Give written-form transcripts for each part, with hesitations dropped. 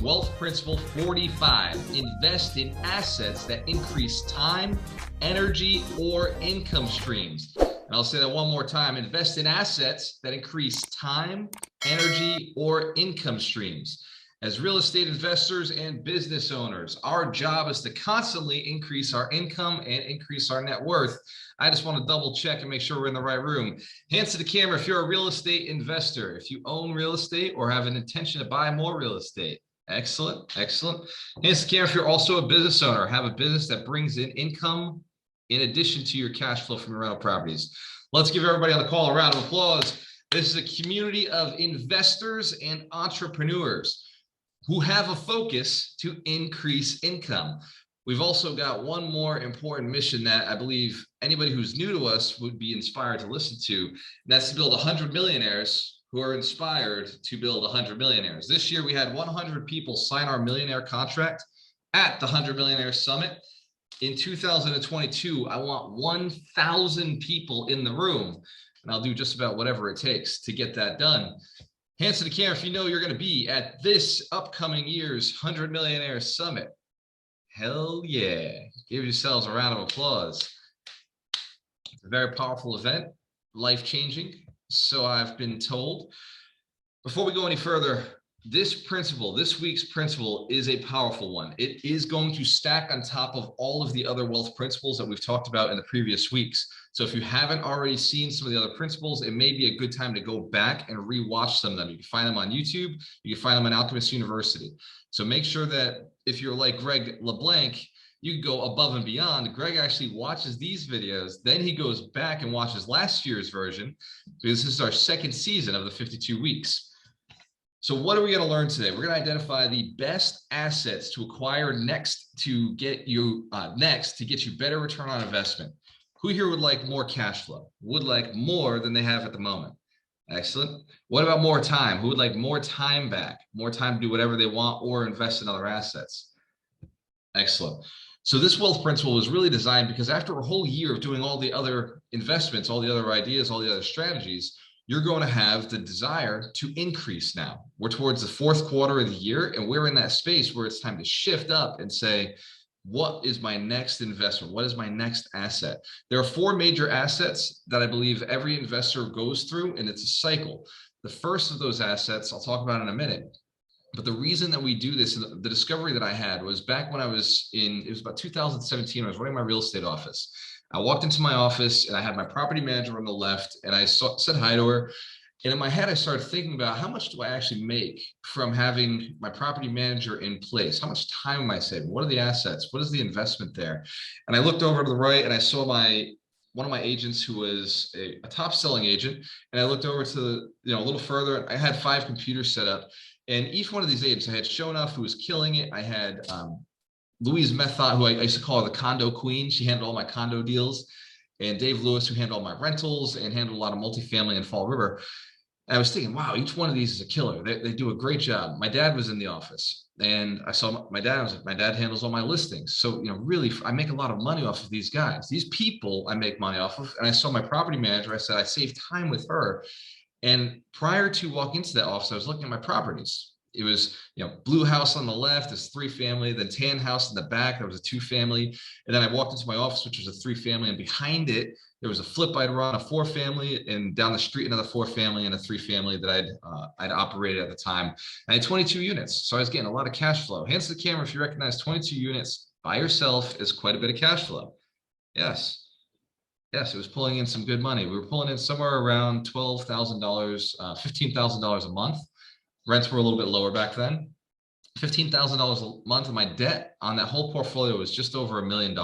Wealth Principle 45. Invest in assets that increase time, energy, or income streams. And I'll say that one more time. Invest in assets that increase time, energy, or income streams. As real estate investors and business owners, our job is to constantly increase our income and increase our net worth. I just want to double check and make sure we're in the right room. Hands to the camera if you're a real estate investor, if you own real estate or have an intention to buy more real estate. Excellent, excellent. Hands to the camera if you're also a business owner, have a business that brings in income in addition to your cash flow from your rental properties. Let's give everybody on the call a round of applause. This is a community of investors and entrepreneurs who have a focus to increase income. We've also got one more important mission that I believe anybody who's new to us would be inspired to listen to, and that's to build 100 millionaires who are inspired to build 100 millionaires. This year, we had 100 people sign our millionaire contract at the 100 Millionaire Summit. In 2022, I want 1,000 people in the room, and I'll do just about whatever it takes to get that done. Hands to the camera if you know you're going to be at this upcoming year's 100 Millionaire Summit. Hell yeah. Give yourselves a round of applause. It's a very powerful event, life-changing, so I've been told. Before we go any further, this week's principle is a powerful one. It is going to stack on top of all of the other wealth principles that we've talked about in the previous weeks. So if you haven't already seen some of the other principles, it may be a good time to go back and rewatch some of them. You can find them on YouTube. You can find them on Alchemist University. So make sure that if you're like Greg LeBlanc, you can go above and beyond. Greg actually watches these videos, then he goes back and watches last year's version, because this is our second season of the 52 weeks. So what are we going to learn today? We're going to identify the best assets to acquire next to get you better return on investment. Who here would like more cash flow? Would like more than they have at the moment? Excellent. What about more time? Who would like more time back? More time to do whatever they want or invest in other assets? Excellent. So this wealth principle was really designed because after a whole year of doing all the other investments, all the other ideas, all the other strategies, you're going to have the desire to increase now. We're towards the fourth quarter of the year, and we're in that space where it's time to shift up and say, what is my next investment? What is my next asset? There are four major assets that I believe every investor goes through, and it's a cycle. The first of those assets, I'll talk about in a minute. But the reason that we do this, and the discovery that I had was back when I was it was about 2017, I was running my real estate office. I walked into my office and I had my property manager on the left, and I said hi to her. And in my head, I started thinking about how much do I actually make from having my property manager in place? How much time am I saving? What are the assets? What is the investment there? And I looked over to the right and I saw one of my agents who was a top selling agent. And I looked over to a little further, and I had 5 computers set up. And each one of these agents, I had Shonuff, who was killing it. I had Louise Method, who I used to call her the condo queen. She handled all my condo deals. And Dave Lewis, who handled all my rentals and handled a lot of multifamily in Fall River. And I was thinking, wow, each one of these is a killer. They do a great job. My dad was in the office, and I saw my dad. I was like, my dad handles all my listings. So, really, I make a lot of money off of these guys. These people I make money off of. And I saw my property manager. I said, I saved time with her. And prior to walking into that office, I was looking at my properties. It was, blue house on the left is 3-family, then tan house in the back, there was a 2-family. And then I walked into my office, which was a 3-family, and behind it, there was a flip I'd run, a 4-family, and down the street, another 4-family and a 3-family that I'd operated at the time. I had 22 units, so I was getting a lot of cash flow. Hands to the camera if you recognize 22 units by yourself is quite a bit of cash flow. Yes. Yes, it was pulling in some good money. We were pulling in somewhere around $12,000, $15,000 a month. Rents were a little bit lower back then. $15,000 a month, and my debt on that whole portfolio was just over $1 million,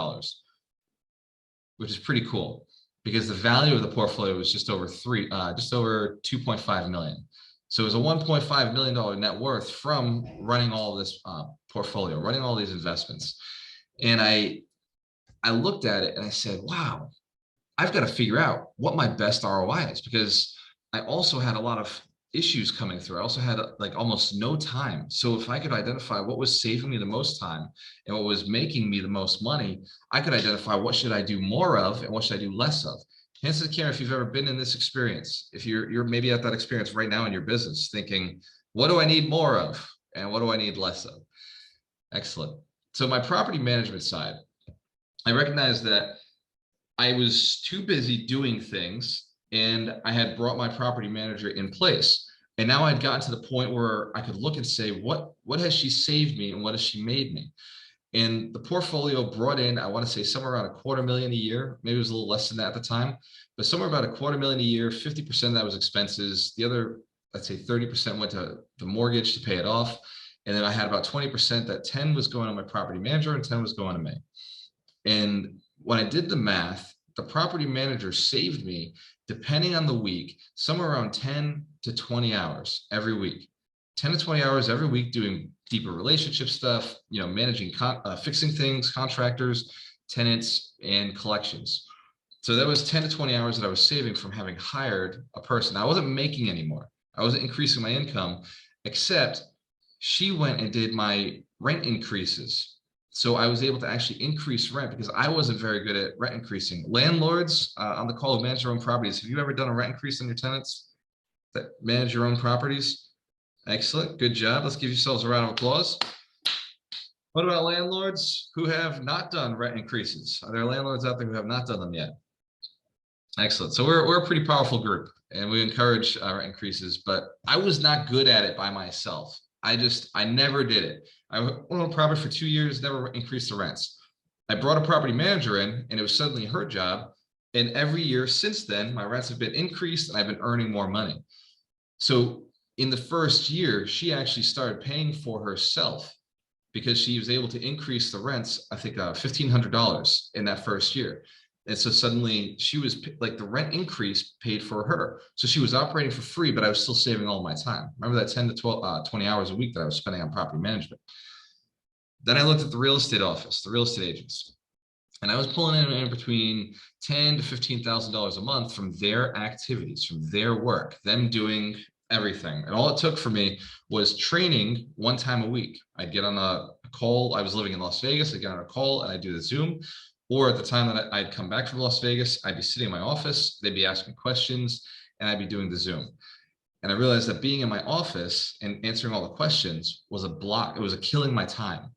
which is pretty cool because the value of the portfolio was just over 2.5 million. So it was a $1.5 million net worth from running all this portfolio, running all these investments. And I looked at it and I said, wow, I've got to figure out what my best ROI is, because I also had a lot of issues coming through. I also had like almost no time. So if I could identify what was saving me the most time and what was making me the most money, I could identify what should I do more of and what should I do less of. Hands to the camera if you've ever been in this experience. If you're maybe at that experience right now in your business, thinking, what do I need more of? And what do I need less of? Excellent. So my property management side, I recognized that I was too busy doing things, and I had brought my property manager in place. And now I'd gotten to the point where I could look and say, what has she saved me and what has she made me? And the portfolio brought in, I want to say somewhere around $250,000 a year. Maybe it was a little less than that at the time, but somewhere about $250,000 a year. 50% of that was expenses. The other, let's say 30% went to the mortgage to pay it off. And then I had about 20%, that 10 was going on my property manager and 10 was going to me. And when I did the math, the property manager saved me, depending on the week, somewhere around 10 to 20 hours every week. 10 to 20 hours every week doing deeper relationship stuff, managing, fixing things, contractors, tenants, and collections. So that was 10 to 20 hours that I was saving from having hired a person. I wasn't making anymore. I wasn't increasing my income, except she went and did my rent increases. So I was able to actually increase rent because I wasn't very good at rent increasing. Landlords on the call who manage their own properties, have you ever done a rent increase on your tenants that manage your own properties? Excellent. Good job. Let's give yourselves a round of applause. What about landlords who have not done rent increases? Are there landlords out there who have not done them yet? Excellent. So we're a pretty powerful group, and we encourage rent increases, but I was not good at it by myself. I never did it. I owned a property for 2 years, never increased the rents. I brought a property manager in, and it was suddenly her job. And every year since then, my rents have been increased and I've been earning more money. So in the first year, she actually started paying for herself because she was able to increase the rents, I think $1,500 in that first year. And so suddenly she was like, the rent increase paid for her. So she was operating for free, but I was still saving all my time. Remember that 10 to 12, 20 hours a week that I was spending on property management. Then I looked at the real estate office, the real estate agents, and I was pulling in between $10,000 to $15,000 a month from their activities, from their work, them doing everything. And all it took for me was training one time a week. I'd get on a call. I was living in Las Vegas. I'd get on a call and I'd do the Zoom. Or at the time that I'd come back from Las Vegas, I'd be sitting in my office. They'd be asking questions and I'd be doing the Zoom. And I realized that being in my office and answering all the questions was a block. It was killing my time.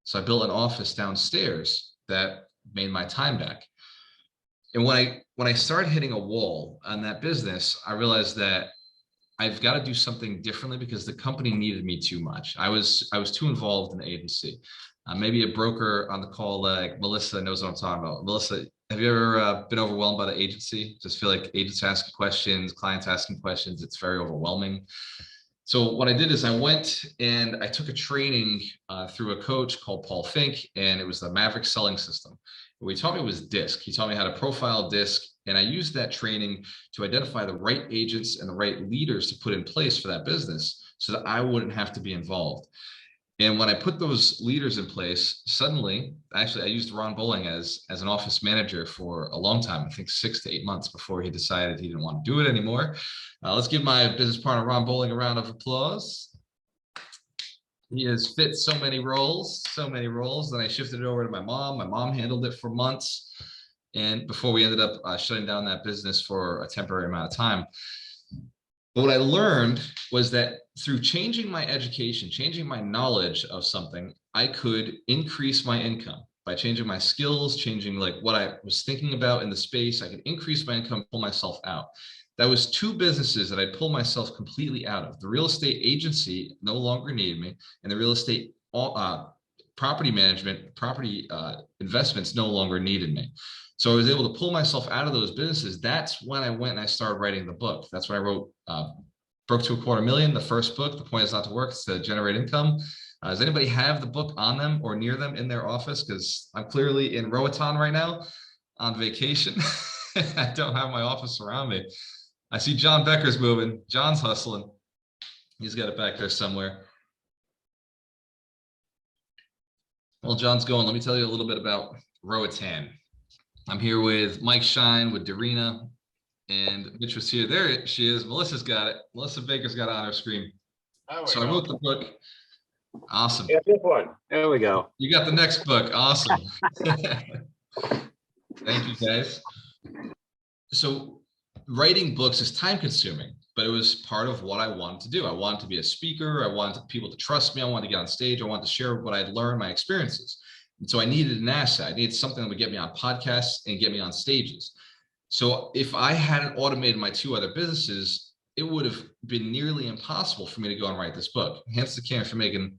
So I built an office downstairs that made my time back. And when I started hitting a wall on that business, I realized that I've got to do something differently because the company needed me too much. I was too involved in the agency. Maybe a broker on the call like Melissa knows what I'm talking about. Melissa, have you ever been overwhelmed by the agency? Just feel like agents asking questions, clients asking questions. It's very overwhelming. So what I did is I went and I took a training through a coach called Paul Fink, and it was the Maverick Selling System. What he taught me was DISC. He taught me how to profile DISC, and I used that training to identify the right agents and the right leaders to put in place for that business so that I wouldn't have to be involved. And when I put those leaders in place, suddenly, actually, I used Ron Bowling as an office manager for a long time, I think 6 to 8 months before he decided he didn't want to do it anymore. Let's give my business partner, Ron Bowling, a round of applause. He has fit so many roles. Then I shifted it over to my mom. My mom handled it for months. And before we ended up shutting down that business for a temporary amount of time. But what I learned was that through changing my education, changing my knowledge of something, I could increase my income by changing my skills, changing like what I was thinking about in the space. I could increase my income, pull myself out. That was 2 businesses that I pulled myself completely out of. The real estate agency no longer needed me, and the real estate property management, property investments no longer needed me. So I was able to pull myself out of those businesses. That's when I went and I started writing the book. That's when I wrote Broke to $250,000, the first book. The point is not to work, it's to generate income. Does anybody have the book on them or near them in their office? Because I'm clearly in Roatan right now on vacation. I don't have my office around me. I see John Becker's moving. John's hustling. He's got it back there somewhere. Well, John's going. Let me tell you a little bit about Roatan. I'm here with Mike Shine, with Darina, and Mitch was here. There she is. Melissa's got it. Melissa Baker's got it on her screen. So I wrote the book. Awesome. Yeah, this one. There we go. You got the next book. Awesome. Thank you, guys. So writing books is time consuming, but it was part of what I wanted to do. I wanted to be a speaker. I wanted people to trust me. I wanted to get on stage. I wanted to share what I'd learned, my experiences. And so I needed an asset. I needed something that would get me on podcasts and get me on stages. So if I hadn't automated my 2 other businesses, it would have been nearly impossible for me to go and write this book. Hence the camera for making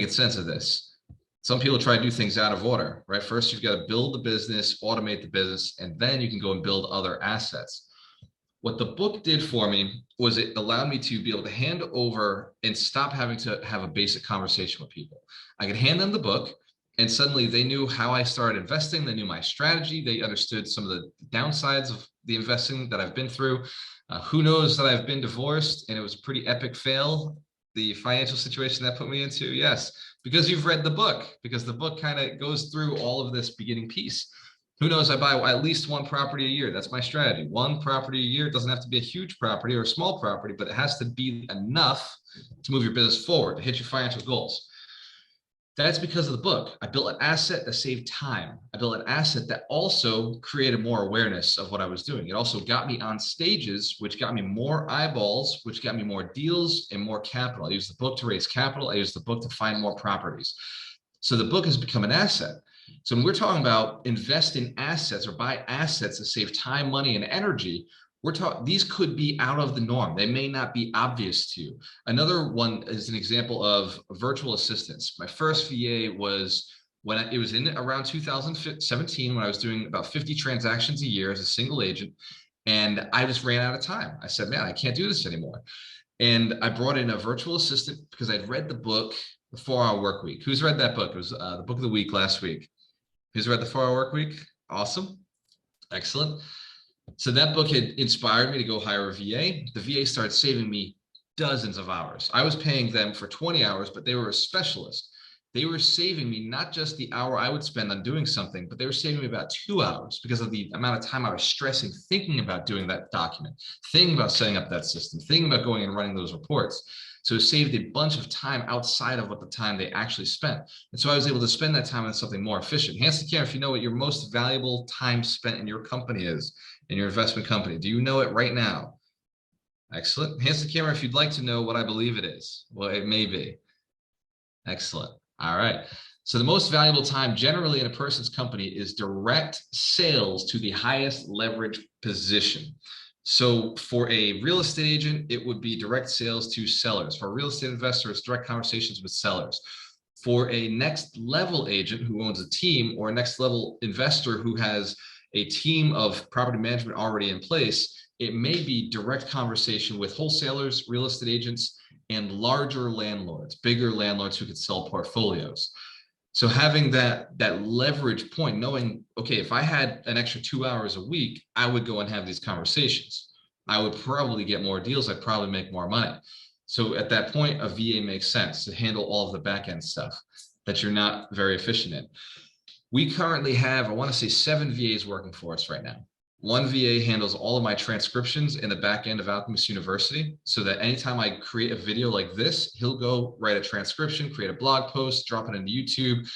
sense of this. Some people try to do things out of order, right? First, you've got to build the business, automate the business, and then you can go and build other assets. What the book did for me was it allowed me to be able to hand over and stop having to have a basic conversation with people. I could hand them the book, and suddenly they knew how I started investing. They knew my strategy. They understood some of the downsides of the investing that I've been through. Who knows that I've been divorced, and it was a pretty epic fail. The financial situation that put me into, yes, because you've read the book, because the book kind of goes through all of this beginning piece. Who knows, I buy at least 1 property a year. That's my strategy. 1 property a year. It doesn't have to be a huge property or a small property, but it has to be enough to move your business forward, to hit your financial goals. That's because of the book. I built an asset that saved time. I built an asset that also created more awareness of what I was doing. It also got me on stages, which got me more eyeballs, which got me more deals and more capital. I used the book to raise capital. I used the book to find more properties. So the book has become an asset. So when we're talking about invest in assets or buy assets that save time, money, and energy, we're talking, these could be out of the norm. They may not be obvious to you. Another one is an example of virtual assistants. My first VA was when it was in around 2017, when I was doing about 50 transactions a year as a single agent. And I just ran out of time. I said, man, I can't do this anymore. And I brought in a virtual assistant because I'd read the book, The 4-Hour Work Week. Who's read that book? It was the book of the week last week. Who's read The 4-Hour Work Week? Awesome. Excellent. So that book had inspired me to go hire a VA. The VA started saving me dozens of hours. I was paying them for 20 hours, but they were a specialist. They were saving me not just the hour I would spend on doing something, but they were saving me about 2 hours because of the amount of time I was stressing, thinking about doing that document, thinking about setting up that system, thinking about going and running those reports. So it saved a bunch of time outside of what the time they actually spent. And so I was able to spend that time on something more efficient. Hands to camera if you know what your most valuable time spent in your company is, in your investment company. Do you know it right now? Excellent. Hands to camera if you'd like to know what I believe it is. Well, it may be. Excellent. All right. So the most valuable time generally in a person's company is direct sales to the highest leverage position. So for a real estate agent, it would be direct sales to sellers. For a real estate investor, it's direct conversations with sellers. For a next level agent who owns a team, or a next level investor who has a team of property management already in place, it may be direct conversation with wholesalers, real estate agents, and larger landlords, bigger landlords who could sell portfolios. So having that leverage point, knowing, okay, if I had an extra 2 hours a week, I would go and have these conversations. I would probably get more deals. I'd probably make more money. So at that point, a VA makes sense to handle all of the back end stuff that you're not very efficient in. We currently have, I want to say, 7 VAs working for us right now. One VA handles all of my transcriptions in the back end of Alchemist University, so that anytime I create a video like this, he'll go write a transcription, create a blog post, drop it into YouTube,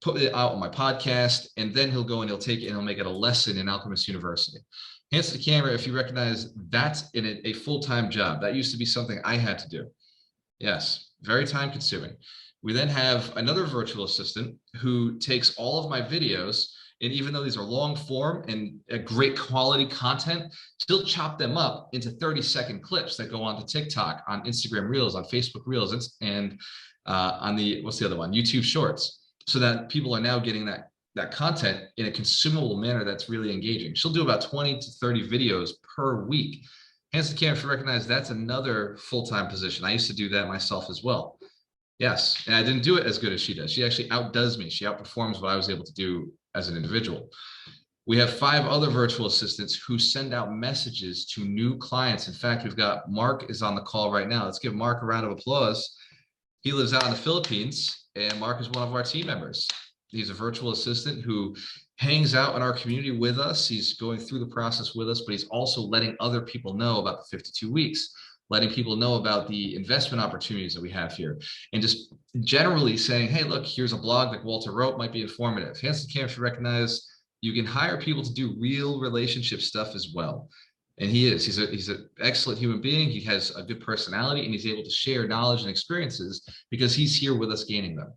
put it out on my podcast, and then he'll go and he'll take it and he'll make it a lesson in Alchemist University. Hands to the camera if you recognize that's in a full-time job. That used to be something I had to do. Yes, very time consuming. We then have another virtual assistant who takes all of my videos, and even though these are long form and a great quality content, still chop them up into 30-second clips that go on to TikTok, on Instagram Reels, on Facebook Reels, and on the, what's the other one? YouTube Shorts, so that people are now getting that content in a consumable manner that's really engaging. She'll do about 20 to 30 videos per week. Hands to the camera if you recognize that's another full-time position. I used to do that myself as well. Yes, and I didn't do it as good as she does. She actually outdoes me. She outperforms what I was able to do as an individual. We have 5 other virtual assistants who send out messages to new clients. In fact, we've got Mark is on the call right now. Let's give Mark a round of applause. He lives out in the Philippines, and Mark is one of our team members. He's a virtual assistant who hangs out in our community with us. He's going through the process with us, but he's also letting other people know about the 52 weeks, letting people know about the investment opportunities that we have here, and just generally saying, hey, look, here's a blog that Walter wrote, might be informative. Hands to the camera if you recognize you can hire people to do real relationship stuff as well. And he's an excellent human being. He has a good personality, and he's able to share knowledge and experiences because he's here with us gaining them.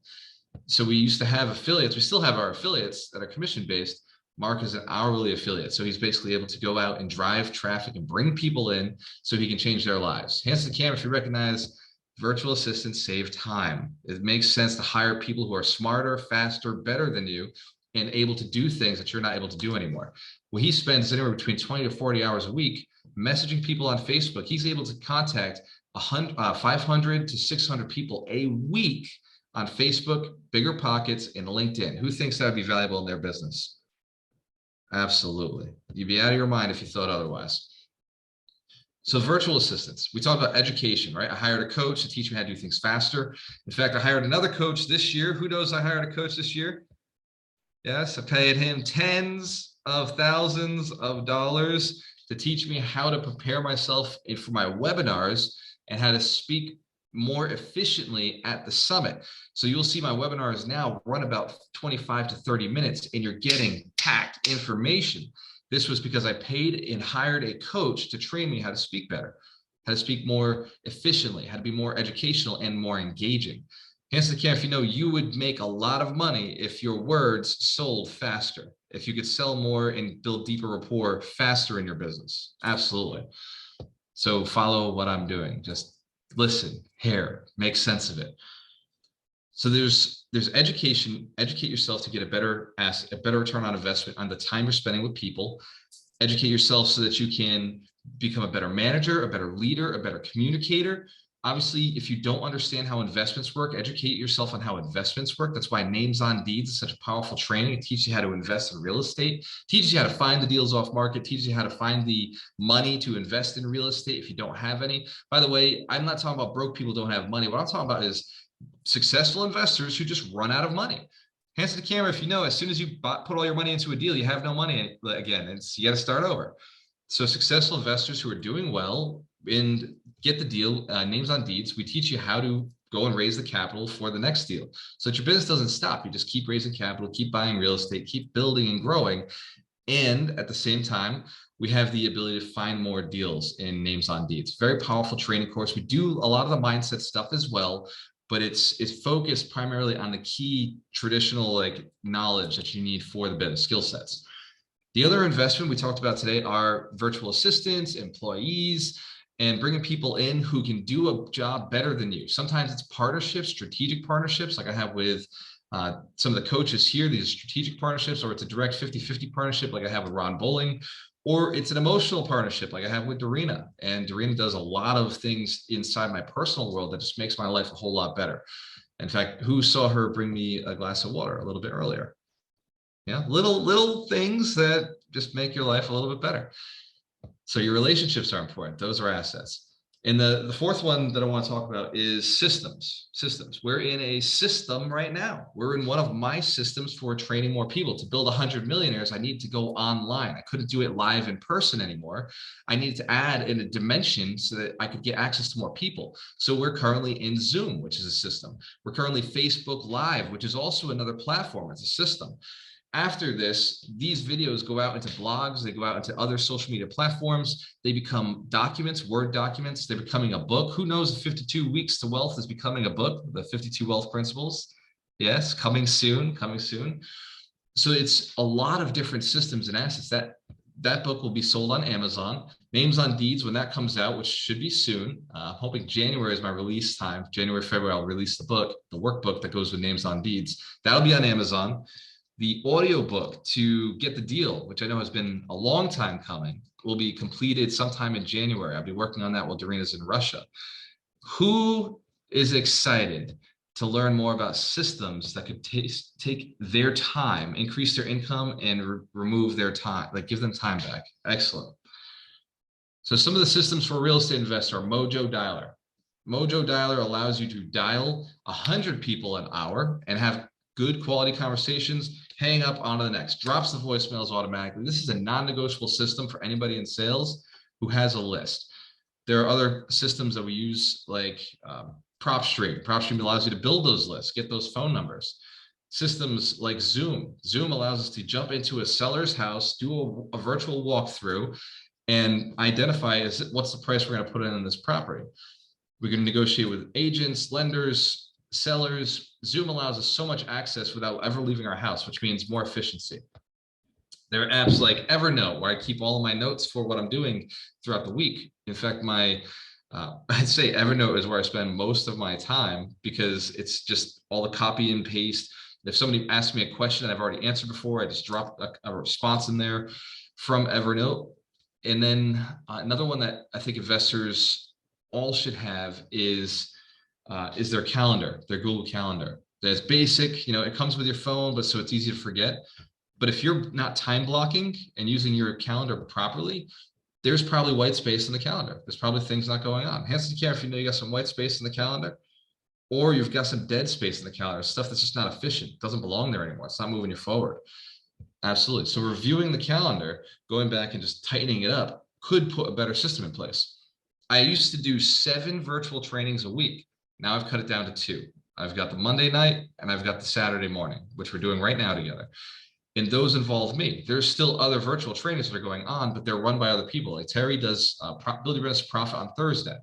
So we used to have affiliates. We still have our affiliates that are commission based. Mark is an hourly affiliate. So he's basically able to go out and drive traffic and bring people in so he can change their lives. Hands to the camera if you recognize virtual assistants save time. It makes sense to hire people who are smarter, faster, better than you, and able to do things that you're not able to do anymore. Well, he spends anywhere between 20 to 40 hours a week messaging people on Facebook. He's able to contact 500 to 600 people a week on Facebook, Bigger Pockets, and LinkedIn. Who thinks that would be valuable in their business? Absolutely. You'd be out of your mind if you thought otherwise. So virtual assistants, we talked about education, right? I hired a coach to teach me how to do things faster. In fact, I hired another coach this year. Who knows I hired a coach this year? Yes, I paid him tens of thousands of dollars to teach me how to prepare myself for my webinars and how to speak more efficiently at the summit. So you'll see my webinars now run about 25 to 30 minutes, and you're getting packed information. This was because I paid and hired a coach to train me how to speak better, how to speak more efficiently, how to be more educational and more engaging. Hands to the camera if you know you would make a lot of money if your words sold faster, if you could sell more and build deeper rapport faster in your business. Absolutely. So follow what I'm doing. Just listen, hear, make sense of it. So there's education. Educate yourself to get a better return on investment on the time you're spending with people. Educate yourself so that you can become a better manager, a better leader, a better communicator. Obviously, if you don't understand how investments work, educate yourself on how investments work. That's why Names on Deeds is such a powerful training. It teaches you how to invest in real estate, teaches you how to find the deals off market, teaches you how to find the money to invest in real estate if you don't have any. By the way, I'm not talking about broke people don't have money. What I'm talking about is successful investors who just run out of money. Hands to the camera if you know, as soon as you put all your money into a deal, you have no money again. You got to start over. So successful investors who are doing well and get the deal, Names on Deeds, we teach you how to go and raise the capital for the next deal so that your business doesn't stop. You just keep raising capital, keep buying real estate, keep building and growing. And at the same time, we have the ability to find more deals in Names on Deeds. Very powerful training course. We do a lot of the mindset stuff as well, but it's focused primarily on the key traditional knowledge that you need for the business, skill sets. The other investment we talked about today are virtual assistants, employees, and bringing people in who can do a job better than you. Sometimes it's partnerships, strategic partnerships, like I have with some of the coaches here. These are strategic partnerships, or it's a direct 50-50 partnership like I have with Ron Bowling, or it's an emotional partnership like I have with Dorina. And Dorina does a lot of things inside my personal world that just makes my life a whole lot better. In fact, who saw her bring me a glass of water a little bit earlier? Yeah, little things that just make your life a little bit better. So your relationships are important. Those are assets. And the fourth one that I want to talk about is systems. We're in a system right now. We're in one of my systems for training more people. To build 100 millionaires, I need to go online. I couldn't do it live in person anymore. I needed to add in a dimension so that I could get access to more people. So we're currently in Zoom, which is a system. We're currently Facebook Live, which is also another platform. It's a system. After this, these videos go out into blogs, they go out into other social media platforms, they become documents, Word documents, they're becoming a book. Who knows if 52 Weeks to Wealth is becoming a book, the 52 Wealth Principles? Yes, coming soon. So it's a lot of different systems and assets. That book will be sold on Amazon. Names on Deeds, when that comes out, which should be soon. I'm hoping January is my release time. January, February, I'll release the book, the workbook that goes with Names on Deeds. That'll be on Amazon. The audiobook to get the deal, which I know has been a long time coming, will be completed sometime in January. I'll be working on that while Dorina's in Russia. Who is excited to learn more about systems that could take their time, increase their income, and remove their time, give them time back? Excellent. So some of the systems for a real estate investor are Mojo Dialer. Mojo Dialer allows you to dial 100 people an hour and have good quality conversations, hang up, on to the next, drops the voicemails automatically. This is a non-negotiable system for anybody in sales who has a list. There are other systems that we use like PropStream. PropStream allows you to build those lists, get those phone numbers. Systems like Zoom. Zoom allows us to jump into a seller's house, do a virtual walkthrough, and identify is what's the price we're going to put in this property. We can negotiate with agents, lenders, sellers. Zoom allows us so much access without ever leaving our house, which means more efficiency. There are apps like Evernote where I keep all of my notes for what I'm doing throughout the week. In fact, I'd say Evernote is where I spend most of my time because it's just all the copy and paste. If somebody asks me a question that I've already answered before, I just drop a response in there from Evernote. And then another one that I think investors all should have is their calendar, their Google Calendar. That's basic, it comes with your phone, but so it's easy to forget. But if you're not time blocking and using your calendar properly, there's probably white space in the calendar. There's probably things not going on. Hands to the camera if you know you got some white space in the calendar, or you've got some dead space in the calendar, stuff that's just not efficient, doesn't belong there anymore. It's not moving you forward. Absolutely. So reviewing the calendar, going back and just tightening it up could put a better system in place. I used to do 7 virtual trainings a week. Now I've cut it down to 2. I've got the Monday night and I've got the Saturday morning, which we're doing right now together. And those involve me. There's still other virtual trainings that are going on, but they're run by other people. Like Terry does Build Your Business Profit on Thursday.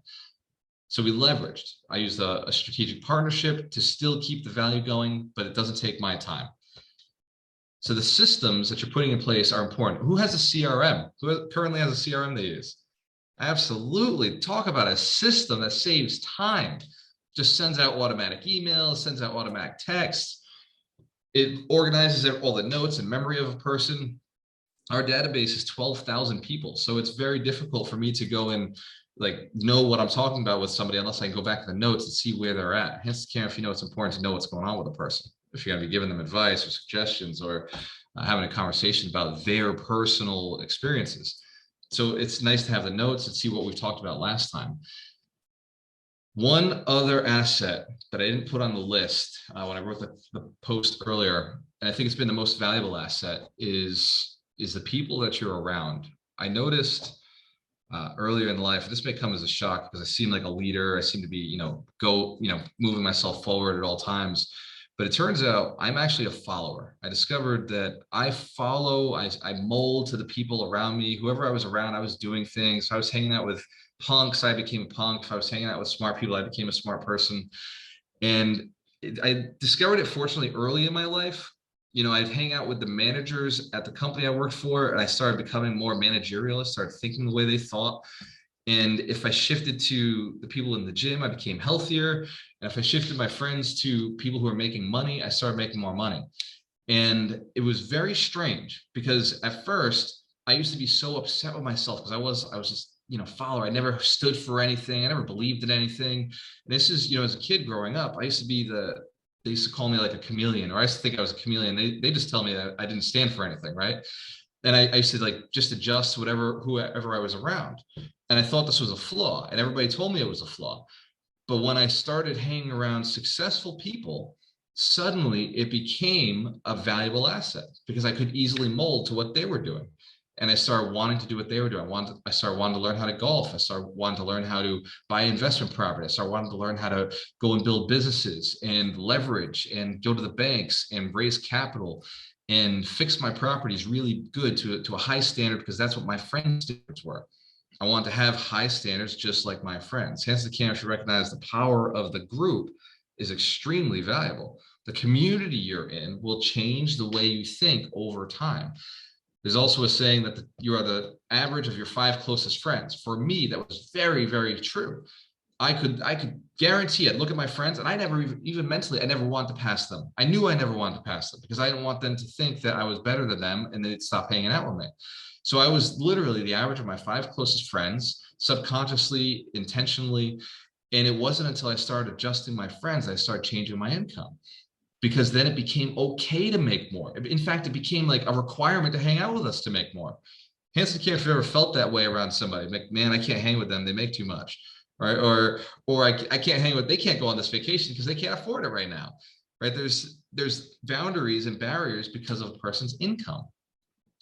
So we leveraged. I used a strategic partnership to still keep the value going, but it doesn't take my time. So the systems that you're putting in place are important. Who has a CRM? Who currently has a CRM they use? Absolutely. Talk about a system that saves time. Just sends out automatic emails, sends out automatic texts. It organizes all the notes and memory of a person. Our database is 12,000 people. So it's very difficult for me to go and know what I'm talking about with somebody unless I can go back to the notes and see where they're at. Hence the camera if you know it's important to know what's going on with a person. If you're going to be giving them advice or suggestions or having a conversation about their personal experiences. So it's nice to have the notes and see what we've talked about last time. One other asset that I didn't put on the list when I wrote the post earlier, and I think it's been the most valuable asset, is the people that you're around. I noticed earlier in life, this may come as a shock because I seem like a leader. I seem to be, moving myself forward at all times. But it turns out I'm actually a follower. I discovered that I mold to the people around me. Whoever I was around, I was doing things. If I was hanging out with punks, I became a punk. If I was hanging out with smart people, I became a smart person. And I discovered it fortunately early in my life. I'd hang out with the managers at the company I worked for, and I started becoming more managerial. I started thinking the way they thought. And if I shifted to the people in the gym, I became healthier. And if I shifted my friends to people who are making money, I started making more money. And it was very strange because at first I used to be so upset with myself because I was just, follower. I never stood for anything. I never believed in anything. And this is, as a kid growing up, I used to be they used to call me like a chameleon, or I used to think I was a chameleon. They just tell me that I didn't stand for anything. Right. And I used to just adjust to whoever I was around. And I thought this was a flaw, and everybody told me it was a flaw. But when I started hanging around successful people, suddenly it became a valuable asset because I could easily mold to what they were doing. And I started wanting to do what they were doing. I started wanting to learn how to golf. I started wanting to learn how to buy investment property. I started wanting to learn how to go and build businesses and leverage and go to the banks and raise capital and fix my properties really good to a high standard because that's what my friends' standards were. I want to have high standards just like my friends. Hence, the camera should recognize the power of the group is extremely valuable. The community you're in will change the way you think over time. There's also a saying that you are the average of your 5 closest friends. For me, that was very, very true. I could guarantee I'd look at my friends and I never even mentally, I never wanted to pass them. I knew I never wanted to pass them because I didn't want them to think that I was better than them and they'd stop hanging out with me. So I was literally the average of my 5 closest friends, subconsciously, intentionally. And it wasn't until I started adjusting my friends, I started changing my income. Because then it became okay to make more. In fact, it became like a requirement to hang out with us to make more. Hands to the camera if you ever felt that way around somebody. Like, man, I can't hang with them. They make too much. Right. Or I can't hang with, they can't go on this vacation because they can't afford it right now. Right. There's boundaries and barriers because of a person's income.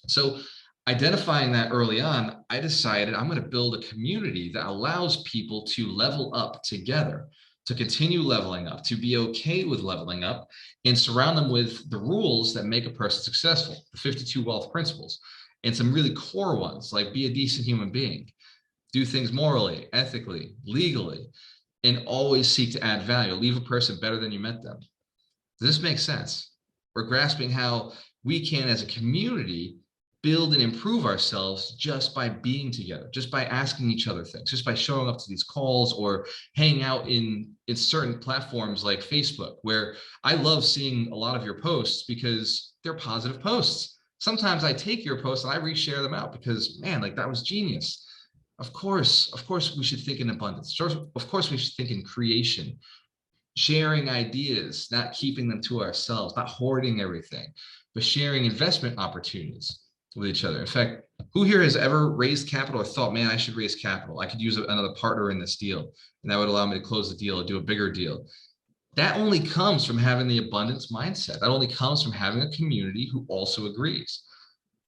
So identifying that early on, I decided I'm going to build a community that allows people to level up together, to continue leveling up, to be okay with leveling up, and surround them with the rules that make a person successful, the 52 wealth principles. and some really core ones, like be a decent human being, do things morally, ethically, legally, and always seek to add value, leave a person better than you met them. Does this make sense? We're grasping how we can, as a community, build and improve ourselves just by being together, just by asking each other things, just by showing up to these calls or hanging out in certain platforms like Facebook, where I love seeing a lot of your posts because they're positive posts. Sometimes I take your posts and I reshare them out because, man, like that was genius. Of course, we should think in abundance. Of course, we should think in creation, sharing ideas, not keeping them to ourselves, not hoarding everything, but sharing investment opportunities with each other. In fact, who here has ever raised capital or thought, man, I should raise capital. I could use another partner in this deal, and that would allow me to close the deal and do a bigger deal. That only comes from having the abundance mindset. That only comes from having a community who also agrees.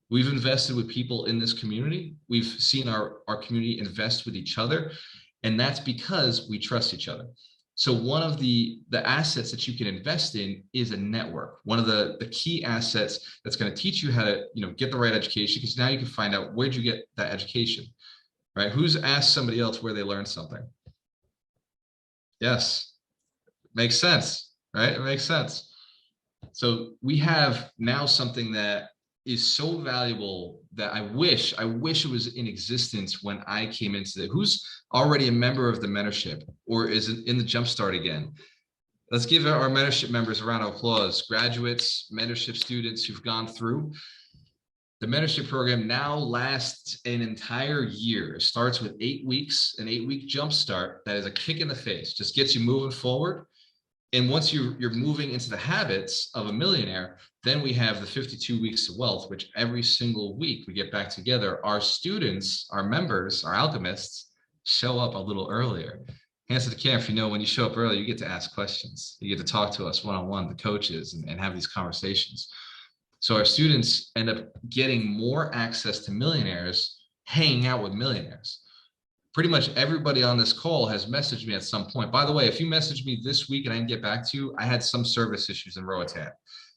We've invested with people in this community. We've seen our community invest with each other, and that's because we trust each other. So one of the assets that you can invest in is a network. One of the key assets that's going to teach you how to, get the right education, because now you can find out, where'd you get that education, right? Who's asked somebody else where they learned something? Yes, makes sense, right? It makes sense. So we have now something that is so valuable that I wish it was in existence when I came into it. Who's already a member of the mentorship or is in the Jumpstart again? Let's give our mentorship members a round of applause. Graduates, mentorship students who've gone through. The mentorship program now lasts an entire year. It starts with 8 weeks, an 8-week Jumpstart that is a kick in the face, just gets you moving forward. And once you're moving into the habits of a millionaire, then we have the 52 weeks of wealth, which every single week we get back together. Our students, our members, our alchemists show up a little earlier. Hands to the camera, if you know, when you show up early, you get to ask questions. You get to talk to us one-on-one, the coaches, and have these conversations. So our students end up getting more access to millionaires, hanging out with millionaires. Pretty much everybody on this call has messaged me at some point. By the way, if you messaged me this week and I didn't get back to you, I had some service issues in Roatan.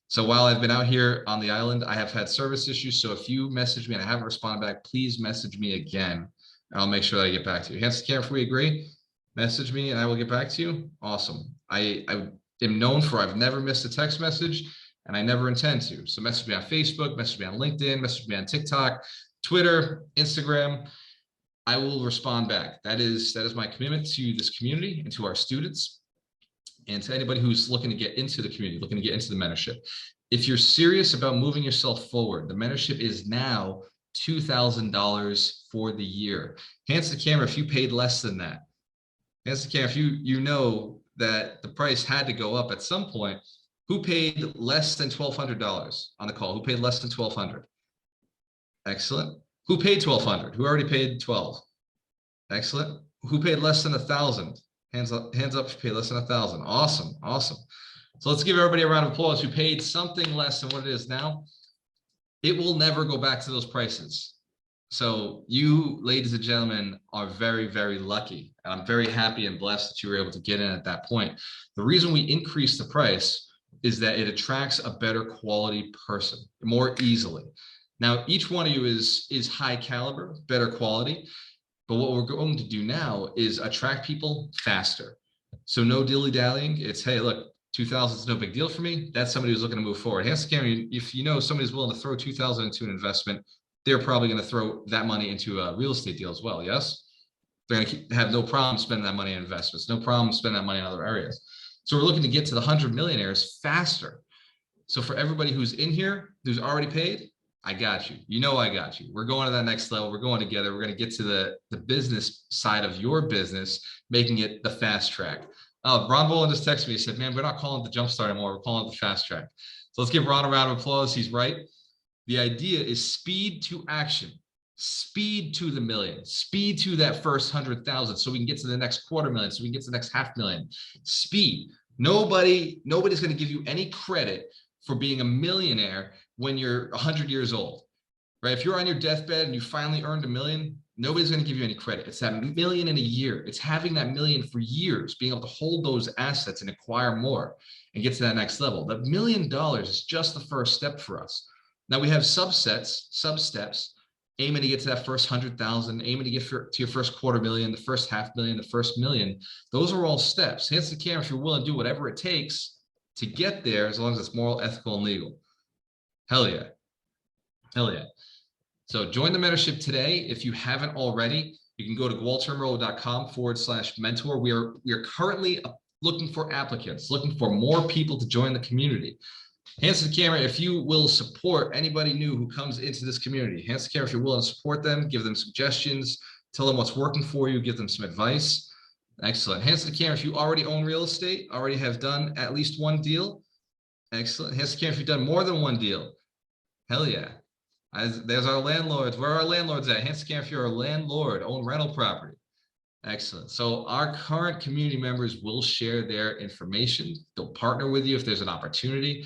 So while I've been out here on the island, I have had service issues. So if you message me and I haven't responded back, please message me again, and I'll make sure that I get back to you. Hands to the camera if we agree. Message me and I will get back to you. Awesome. I am known for I've never missed a text message, and I never intend to. So message me on Facebook, message me on LinkedIn, message me on TikTok, Twitter, Instagram. I will respond back. That is my commitment to this community and to our students and to anybody who's looking to get into the community, looking to get into the mentorship. If you're serious about moving yourself forward, the mentorship is now $2,000 for the year. Hands to the camera if you paid less than that. Hands to the camera if you know that the price had to go up at some point. Who paid less than $1,200 on the call? Who paid less than $1,200? Excellent. Who paid $1,200? Who already paid 12? Excellent. Who paid less than 1,000? Hands up if you paid less than 1,000. Awesome. So let's give everybody a round of applause who paid something less than what it is now. It will never go back to those prices. So you, ladies and gentlemen, are very, very lucky. And I'm very happy and blessed that you were able to get in at that point. The reason we increase the price is that it attracts a better quality person more easily. Now, each one of you is high caliber, better quality, but what we're going to do now is attract people faster. So no dilly-dallying. It's, hey, look, 2,000 is no big deal for me. That's somebody who's looking to move forward. Hands to the camera, if you know somebody's willing to throw 2,000 into an investment, they're probably going to throw that money into a real estate deal as well, yes? They're going to have no problem spending that money in investments, no problem spending that money in other areas. So we're looking to get to the 100 millionaires faster. So for everybody who's in here, who's already paid, I got you. You know I got you. We're going to that next level. We're going together. We're going to get to the business side of your business, making it the fast track. Ron Boland just texted me. He said, man, we're not calling it the Jumpstart anymore. We're calling it the fast track. So let's give Ron a round of applause. He's right. The idea is speed to action, speed to the million, speed to that first 100,000 so we can get to the next 250,000, so we can get to the next 500,000. Speed. Nobody's going to give you any credit for being a millionaire when you're 100 years old, right? If you're on your deathbed and you finally earned $1 million, nobody's going to give you any credit. It's that $1 million in a year. It's having that $1 million for years, being able to hold those assets and acquire more and get to that next level. The $1 million is just the first step for us. Now we have subsets, sub-steps, aiming to get to that first 100,000, aiming to get to your first $250,000, the first $500,000, the first $1 million. Those are all steps. Hands to the camera if you're willing to do whatever it takes to get there, as long as it's moral, ethical, and legal. Hell yeah. Hell yeah. So join the mentorship today. If you haven't already, you can go to gualtermo.com/mentor. We are currently looking for applicants, looking for more people to join the community. Hands to the camera if you will support anybody new who comes into this community. Hands to the camera if you're willing to support them, give them suggestions, tell them what's working for you, give them some advice. Excellent. Hands to the camera if you already own real estate, already have done at least one deal. Excellent. Hands to the camera if you've done more than one deal. Hell yeah. There's our landlords. Where are our landlords at? Hands to the camera if you're a landlord, own rental property. Excellent. So our current community members will share their information. They'll partner with you if there's an opportunity.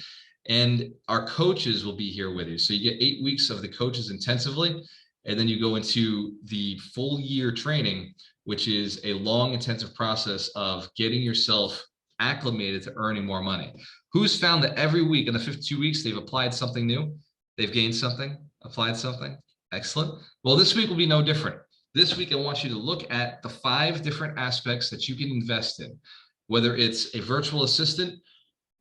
And our coaches will be here with you. So you get 8 weeks of the coaches intensively, and then you go into the full year training, which is a long, intensive process of getting yourself acclimated to earning more money. Who's found that every week in the 52 weeks, they've applied something new? They've gained something, applied something? Excellent. Well, this week will be no different. This week, I want you to look at the 5 different aspects that you can invest in, whether it's a virtual assistant,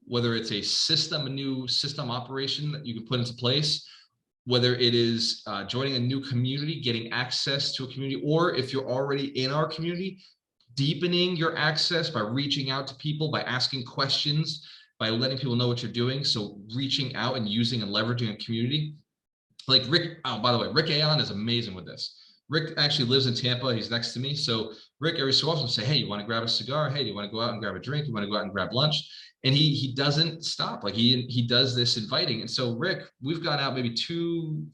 whether it's a system, a new system operation that you can put into place, whether it is joining a new community, getting access to a community, or if you're already in our community, deepening your access by reaching out to people, by asking questions, by letting people know what you're doing. So reaching out and using and leveraging a community. Like Rick, oh, by the way, Rick Aon is amazing with this. Rick actually lives in Tampa. He's next to me. So Rick every so often will say, hey, you want to grab a cigar? Hey, do you want to go out and grab a drink? You want to go out and grab lunch? And he doesn't stop. Like he does this inviting. And so Rick, we've gone out maybe two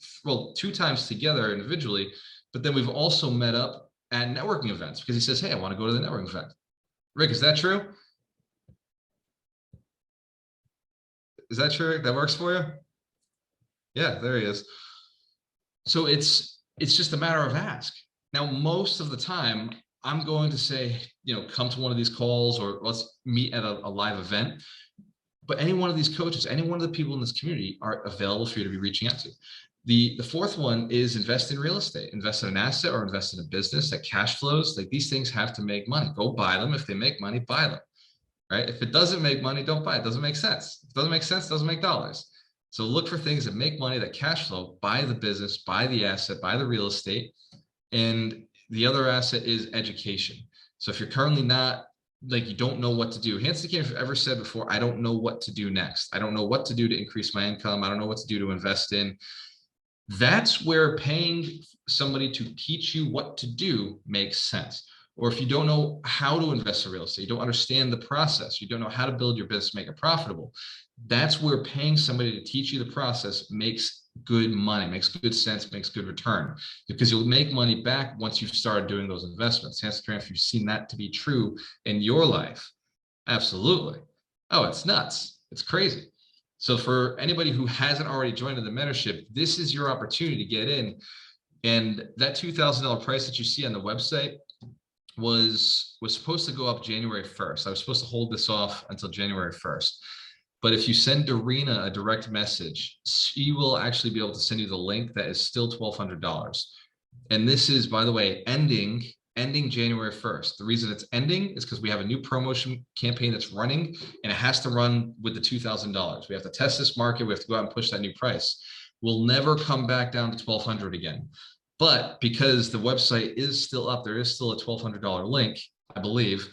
times together individually, but then we've also met up at networking events because he says, hey, I want to go to the networking event. Rick, is that true? Is that true? That works for you? Yeah, there he is. So it's just a matter of ask. Now, most of the time, I'm going to say, come to one of these calls or let's meet at a live event. But any one of these coaches, any one of the people in this community are available for you to be reaching out to. The fourth one is invest in real estate, invest in an asset or invest in a business that cash flows. Like these things have to make money. Go buy them. If they make money, buy them, right? If it doesn't make money, don't buy it. It doesn't make sense. If it doesn't make sense, it doesn't make dollars. So look for things that make money, that cash flow, buy the business, buy the asset, buy the real estate. And the other asset is education. So if you're currently not, like you don't know what to do, hands to the camera if you've ever said before, I don't know what to do next. I don't know what to do to increase my income. I don't know what to do to invest in. That's where paying somebody to teach you what to do makes sense. Or if you don't know how to invest in real estate, you don't understand the process, you don't know how to build your business, make it profitable. That's where paying somebody to teach you the process makes good money, makes good sense, makes good return, because you'll make money back once you've started doing those investments. Hands to the camera if you've seen that to be true in your life. Absolutely. Oh, it's nuts. It's crazy. So for anybody who hasn't already joined in the mentorship, this is your opportunity to get in. And that $2,000 price that you see on the website was supposed to go up January 1st. I was supposed to hold this off until January 1st. But if you send Dorina a direct message, she will actually be able to send you the link that is still $1,200. And this is, by the way, ending January 1st. The reason it's ending is because we have a new promotion campaign that's running, and it has to run with the $2,000. We have to test this market. We have to go out and push that new price. We'll never come back down to $1,200 again. But because the website is still up, there is still a $1,200 link, I believe.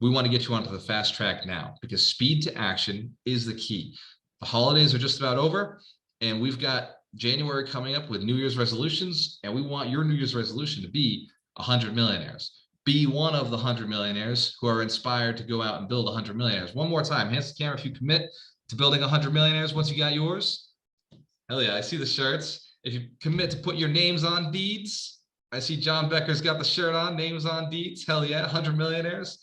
We want to get you onto the fast track now because speed to action is the key. The holidays are just about over, and we've got January coming up with New Year's resolutions, and we want your New Year's resolution to be 100 millionaires. Be one of the 100 millionaires who are inspired to go out and build 100 millionaires. One more time, hands to the camera if you commit to building 100 millionaires once you got yours. Hell yeah, I see the shirts. If you commit to put your names on deeds, I see John Becker's got the shirt on, names on deeds. Hell yeah, 100 millionaires.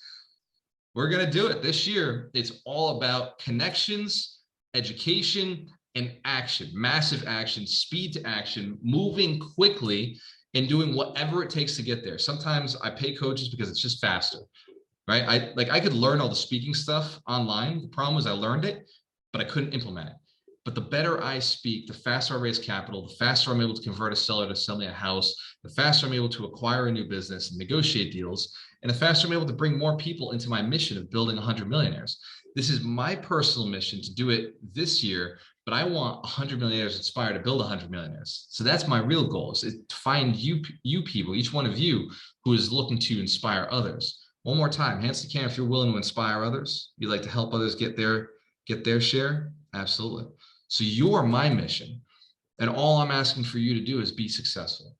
We're going to do it this year. It's all about connections, education, and action, massive action, speed to action, moving quickly and doing whatever it takes to get there. Sometimes I pay coaches because it's just faster, right? I could learn all the speaking stuff online. The problem was I learned it, but I couldn't implement it. But the better I speak, the faster I raise capital, the faster I'm able to convert a seller to sell me a house, the faster I'm able to acquire a new business and negotiate deals, and the faster I'm able to bring more people into my mission of building 100 millionaires. This is my personal mission to do it this year, but I want 100 millionaires inspired to build 100 millionaires. So that's my real goal, is to find you people, each one of you who is looking to inspire others. One more time, hands to the camera if you're willing to inspire others. You'd like to help others get their share? Absolutely. So you're my mission. And all I'm asking for you to do is be successful.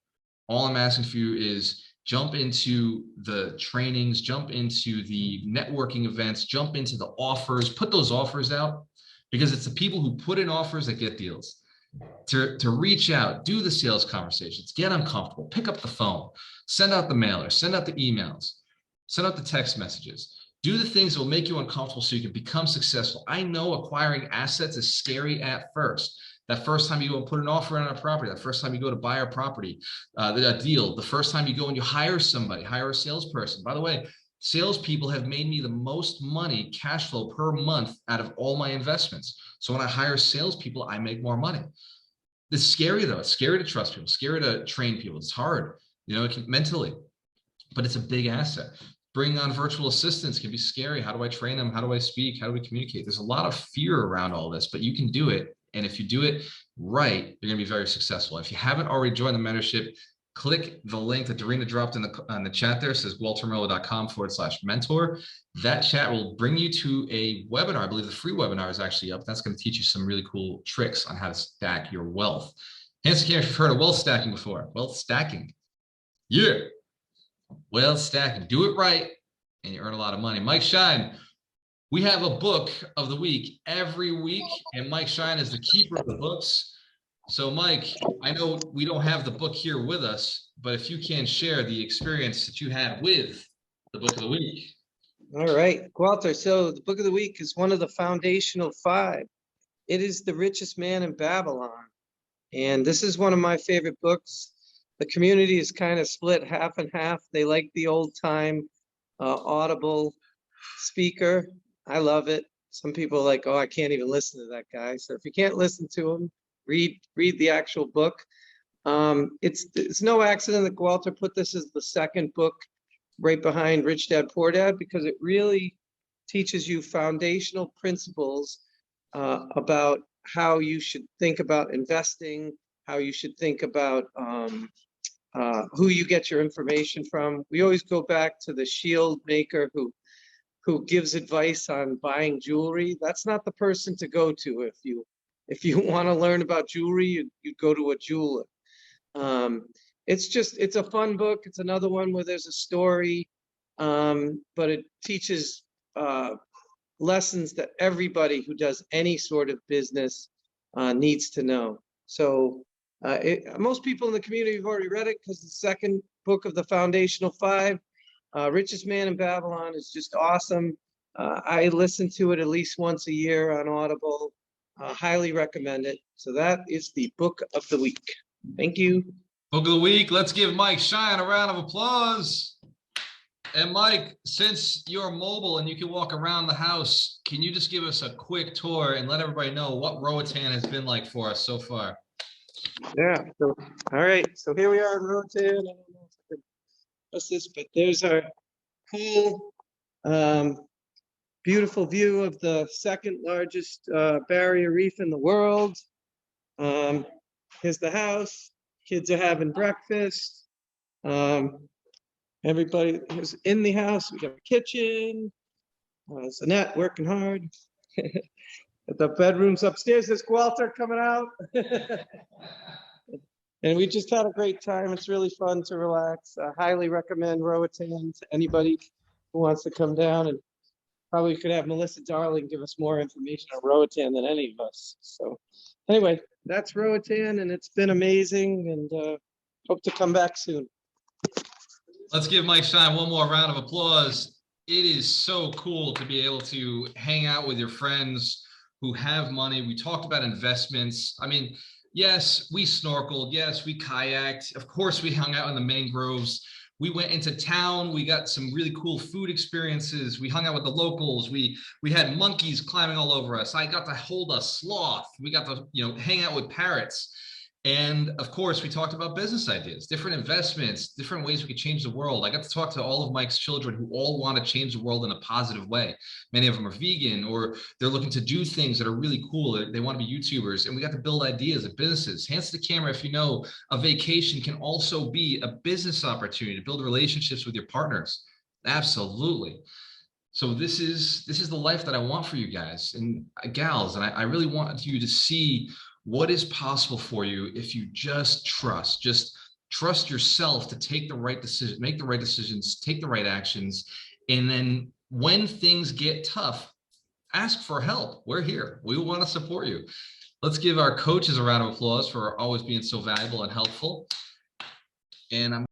All I'm asking for you is jump into the trainings, jump into the networking events, jump into the offers, put those offers out, because it's the people who put in offers that get deals. To reach out, do the sales conversations, get uncomfortable, pick up the phone, send out the mailers, send out the emails, send out the text messages. Do the things that will make you uncomfortable so you can become successful. I know acquiring assets is scary at first. That first time you go and put an offer on a property, that first time you go to buy a property, a deal, the first time you go and you hire somebody, hire a salesperson. By the way, salespeople have made me the most money, cash flow per month out of all my investments. So when I hire salespeople, I make more money. It's scary though. It's scary to trust people, scary to train people. It's hard, mentally, but it's a big asset. Bringing on virtual assistants can be scary. How do I train them? How do I speak? How do we communicate? There's a lot of fear around all this, but you can do it. And if you do it right, you're going to be very successful. If you haven't already joined the mentorship, click the link that Dorena dropped in the chat there. It says waltermiller.com/mentor. That chat will bring you to a webinar. I believe the free webinar is actually up. That's going to teach you some really cool tricks on how to stack your wealth. Hands to camera if you've heard of wealth stacking before. Wealth stacking. Yeah. Wealth stacking. Do it right and you earn a lot of money. Mike Shine. We have a book of the week every week, and Mike Shine is the keeper of the books. So, Mike, I know we don't have the book here with us, but if you can share the experience that you had with the book of the week. All right, Walter. So the book of the week is one of the foundational 5. It is The Richest Man in Babylon. And this is one of my favorite books. The community is kind of split half and half. They like the old time Audible speaker. I love it. Some people are like, oh, I can't even listen to that guy. So if you can't listen to him, read the actual book. It's no accident that Walter put this as the second book right behind Rich Dad Poor Dad, because it really teaches you foundational principles about how you should think about investing, how you should think about who you get your information from. We always go back to the shield maker who gives advice on buying jewelry. That's not the person to go to. If you want to learn about jewelry, you go to a jeweler. It's a fun book. It's another one where there's a story, but it teaches lessons that everybody who does any sort of business needs to know. So most people in the community have already read it, because the second book of the foundational 5, Richest Man in Babylon, is just awesome. I listen to it at least once a year on Audible. Highly recommend it. So that is the book of the week. Thank you. Book of the week. Let's give Mike Shine a round of applause. And Mike, since you're mobile and you can walk around the house, can you just give us a quick tour and let everybody know what Roatan has been like for us so far? Yeah. So, all right. So here we are in Roatan. I don't know if I can what's this, but there's our cool, beautiful view of the second largest barrier reef in the world. Here's the house. Kids are having breakfast. Everybody is in the house. We got a kitchen. There's Annette working hard. The bedroom's upstairs. There's Walter coming out. And we just had a great time. It's really fun to relax. I highly recommend Roatan to anybody who wants to come down. And probably could have Melissa Darling give us more information on Roatan than any of us. So anyway, that's Roatan, and it's been amazing, and hope to come back soon. Let's give Mike Shine one more round of applause. It is so cool to be able to hang out with your friends who have money. We talked about investments. I mean, yes, we snorkeled. Yes, we kayaked. Of course, we hung out in the mangroves. We went into town. We got some really cool food experiences. We hung out with the locals. We had monkeys climbing all over us. I got to hold a sloth. We got to, hang out with parrots. And of course, we talked about business ideas, different investments, different ways we could change the world. I got to talk to all of Mike's children who all want to change the world in a positive way. Many of them are vegan, or they're looking to do things that are really cool. They want to be YouTubers. And we got to build ideas of businesses. Hands to the camera if you know a vacation can also be a business opportunity to build relationships with your partners. Absolutely. So this is the life that I want for you guys and gals. And I really want you to see what is possible for you if you just trust yourself to take the right decision, make the right decisions, take the right actions. And then when things get tough, ask for help. We're here. We want to support you. Let's give our coaches a round of applause for always being so valuable and helpful. And I'm